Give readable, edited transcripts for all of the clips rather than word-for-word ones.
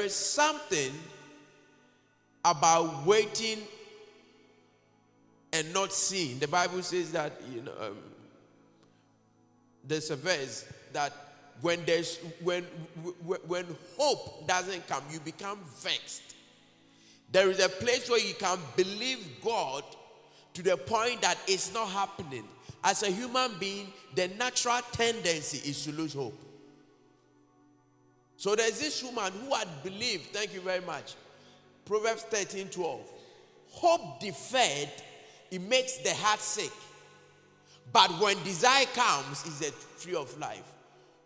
is something about waiting and not seeing. The Bible says that, there's a verse that when hope doesn't come, you become vexed. There is a place where you can believe God to the point that it's not happening. As a human being, the natural tendency is to lose hope. So there's this woman who had believed, thank you very much, Proverbs 13:12. Hope deferred, it makes the heart sick. But when desire comes, it's the tree of life.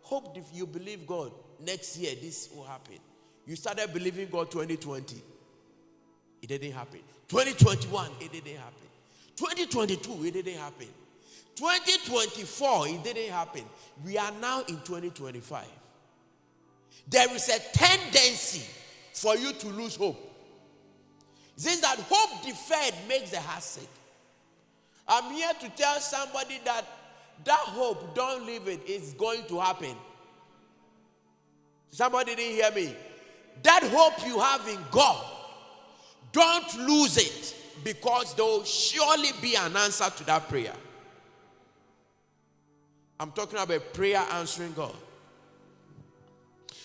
Hope, if you believe God, next year this will happen. You started believing God 2020. It didn't happen. 2021, it didn't happen. 2022, it didn't happen. 2024, it didn't happen. We are now in 2025. There is a tendency for you to lose hope. It says that hope deferred makes the heart sick. I'm here to tell somebody that hope, don't leave it. It's going to happen. Somebody didn't hear me. That hope you have in God, don't lose it, because there will surely be an answer to that prayer. I'm talking about prayer answering God.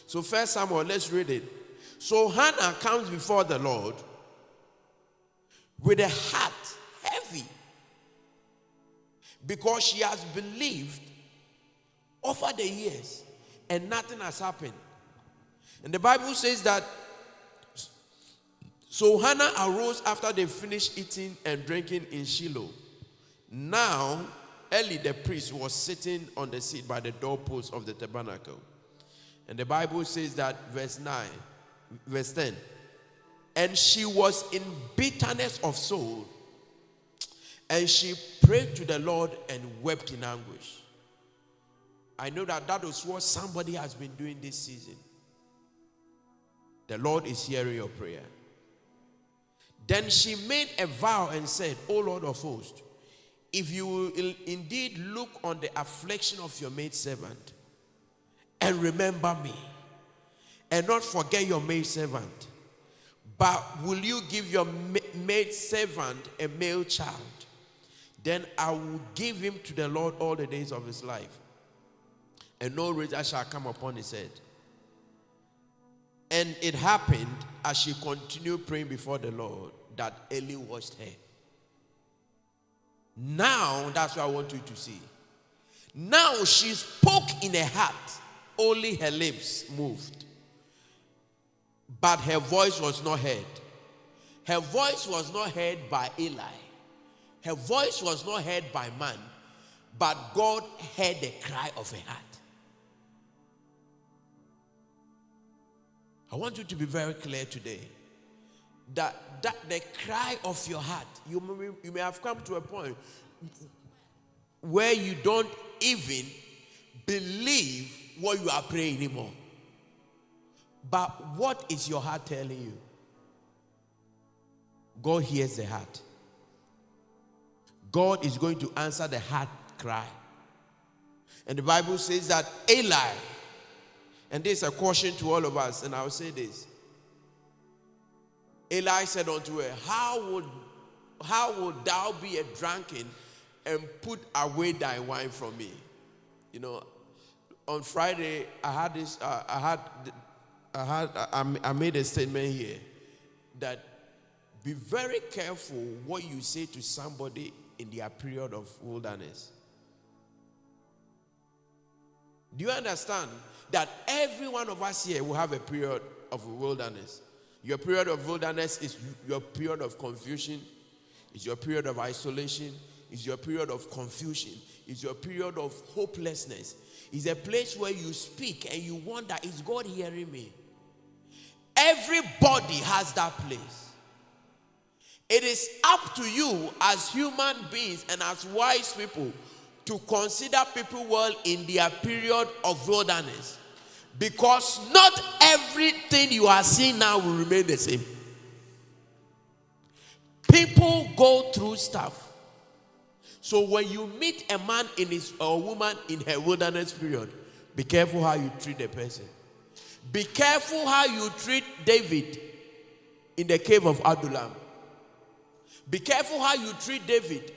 So 1 Samuel, let's read it. So Hannah comes before the Lord with a heart heavy, because she has believed over the years and nothing has happened. And the Bible says that, so Hannah arose after they finished eating and drinking in Shiloh. Now Eli the priest was sitting on the seat by the doorpost of the tabernacle. And the Bible says that, verse 10, and she was in bitterness of soul, and she prayed to the Lord and wept in anguish. I know that was what somebody has been doing this season. The Lord is hearing your prayer. Then she made a vow and said, O Lord of hosts, if you will indeed look on the affliction of your maidservant and remember me, and not forget your maidservant, but will you give your maidservant a male child, then I will give him to the Lord all the days of his life, and no razor shall come upon his head. And it happened, as she continued praying before the Lord, that Eli watched her. Now, that's what I want you to see. Now she spoke in her heart, only her lips moved, but her voice was not heard. Her voice was not heard by Eli. Her voice was not heard by man, but God heard the cry of her heart. I want you to be very clear today that the cry of your heart, you may have come to a point where you don't even believe what you are praying anymore. But what is your heart telling you? God hears the heart. God is going to answer the heart cry. And the Bible says that Eli, and this is a caution to all of us, and I'll say this. Eli said unto her, how would thou be a drunkard and put away thy wine from me? You know, on Friday I made a statement here that be very careful what you say to somebody in their period of wilderness. Do you understand that every one of us here will have a period of wilderness? Your period of wilderness is your period of confusion, it's your period of isolation, it's your period of confusion, it's your period of hopelessness. It's a place where you speak and you wonder, is God hearing me? Everybody has that place. It is up to you as human beings and as wise people to consider people well in their period of wilderness. Because not everything you are seeing now will remain the same. People go through stuff. So when you meet a man or woman in her wilderness period, be careful how you treat the person. Be careful how you treat David in the cave of Adullam. Be careful how you treat David